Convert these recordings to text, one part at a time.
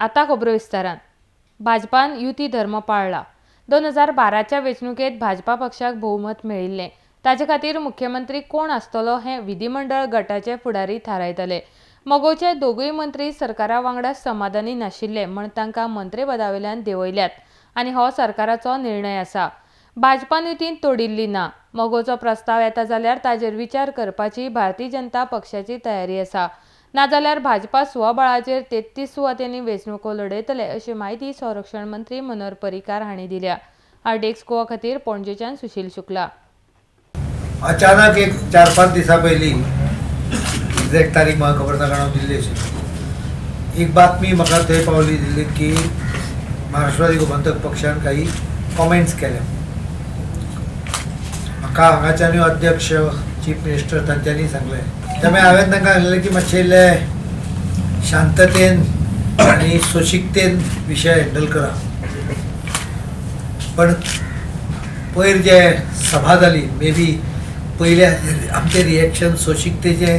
आता खबरो विस्तारान भाजपान युती धर्म पाळला। 2012च्या वेंचणुकेत भाजपा पक्षाक बहुमत मेळिल्ले। ताचे खातीर मुख्यमंत्री कोण आसतलो हे विधिमंडळ गटाचे फुडारी थारायतले। मोगोवचे दोगूय मंत्री सरकारा वांगडा समाधानी नाशिल्ले म्हण तांकां मंत्रीपदावेल्यान देंवयल्यात आनी हो सरकाराचो निर्णय आसा। भाजपान युतीन तोडिल्ली ना। मोगोवचो प्रस्ताव येता जाल्यार ताजेर विचार करपाची भारतीय जनता पक्षाची तयारी आसा। नाजाल्यार भाजपा स्वबळाचेर 33 सुवातेनी वेंचणुको लडयतले अशी माहिती संरक्षण मंत्री मनोहर पर्रीकार हांणी दिल्या। आरडीएक्स गोवा खातीर पणजेच्यान सुशील शुक्ला। अचानक एक 4-5 दिसा पयलीं एक्झॅक्ट तारीख म्हाका खबर ना कारण हांव दिल्ली आशिल्ली, एक बातमी म्हाका थंय पावली दिल्ली की महाराष्ट्रवादी गोमंतक पक्षान काही कॉमेंट्स केल्या। म्हाका हांगाच्यानूय अध्यक्ष चीफ मिनिस्टर तांच्यांनी सांगलें, त्यामुळे हांवें तांकां सांगलें की मातशें इल्लें शांततेन आनी सोशिकतेन विशय हँडल करा। पण पयर जे सभा जाली मे बी पयले आमचे रिएक्शन सोशिकतेचे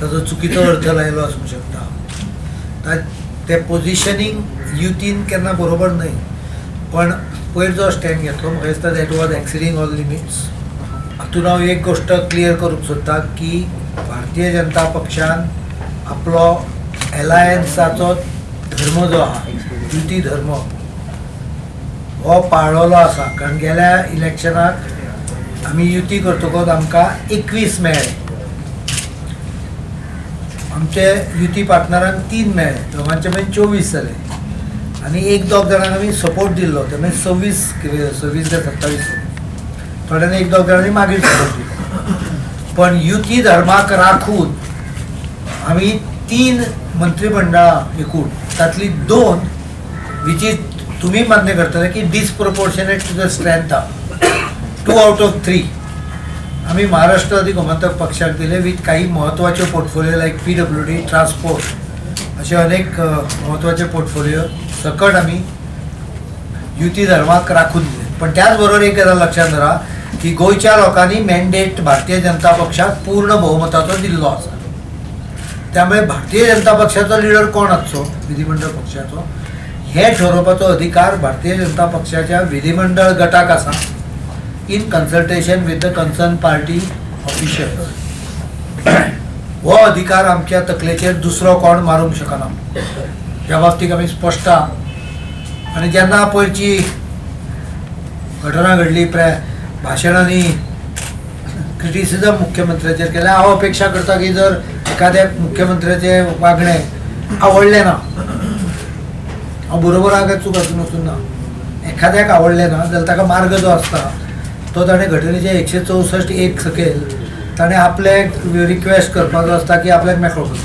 ताजो चुकीचो अर्थ लायलो आसूंक शकता। ते पोजिशनींग युतीन केन्ना बरोबर न्हय, पण पयर जो स्टँड घेतलो म्हाका दिसता दॅट वॉज एक्सिडींग ऑल लिमिट्स। हातून हांव एक गोश्ट क्लियर करूंक सोदतां की भारतीय जनता पक्षान आपलो एलायन्साचो धर्म जो आहा युती धर्म हो पाळलेलो आसा। कारण गेल्या इलेक्शनाक आमी युती करतकच आमकां 21 मेळ्ळे, आमचे युती पार्टनरांक 3 मेळ्ळे, दोगांचे मेळून 24 जाले आनी एक दोग जाणांक आमी सपोर्ट दिल्लो, त्यामुळे 26 काय 27 थोड्यांनी एक दोग जाणांनी मागीर सपोर्ट दिलो। पण युती धर्माक राखून आमी 3 मंत्रिमंडळां एकूण तातली 2 विच इज तुम्ही मान्य करतले की disproportionate to the strength 2 out of 3 आम्ही महाराष्ट्रवादी गोमंतक पक्षाक दिले विथ काही महत्वाचे पोर्टफोलिओ लाईक PWD ट्रान्सपोर्ट असे अनेक महत्वाचे पोर्टफोलिओ सकट आम्ही युती धर्माक राखून दिले। पण त्याचबरोबर एक गजाल लक्षात धरा की गोयच्या लोकांनी मॅन्डेट भारतीय जनता पक्षाक पूर्ण बहुमताचो दिल्लो आसा। त्यामुळे भारतीय जनता पक्षाचो लिडर कोण आसचो विधिमंडळ पक्षाचो हे ठरवपाचो अधिकार भारतीय जनता पक्षाच्या विधिमंडळ गटाक आसा in consultation with the concern party officials. हो अधिकार आमच्या तकलेचेर दुसरो कोण मारूंक शकना, ह्या बाबतीत आमी स्पश्ट आहा। आनी जेन्ना पयरची घटना घडली भाशणांनी क्रिटिसिजम मुख्यमंत्र्याचेर केलें, हांव अपेक्षा करता की जर एखाद्या मुख्यमंत्र्याचे वागणे आवडले ना, हांव बरोबर आहा काय चूक आसूं नसून ना, एखाद्याक आवडले ना जाल्यार ताका मार्ग जो आसता तो ताणें घटनेचे 164(1) सकयल ताणें आपले रिक्वेस्ट करपाचो आसता की आपल्याक मेकळो कर,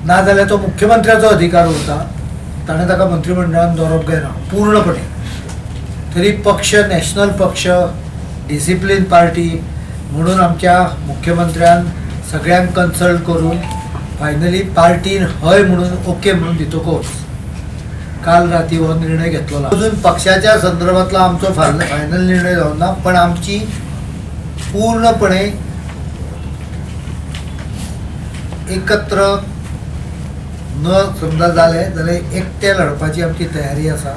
नाजाल्यार तो मुख्यमंत्र्याचो अधिकार उरता, ताणें ताका मंत्रिमंडळान दवरप जायना पूर्णपणे। तरी पक्ष नॅशनल पक्ष डिसिप्लीन पार्टी म्हणून आमच्या मुख्यमंत्र्यान सगळ्यांक कन्सल्ट करून फायनली पार्टीन हय म्हणून ओके म्हणून दितकच काल राती हो निर्णय घेतलो। अजून पक्षाच्या संदर्भातला आमचो फायनल निर्णय जावन ना, पण आमची पूर्णपणे एकत्र न समजा जाले जाल्यार एकटे लढपाची आमची तयारी आसा।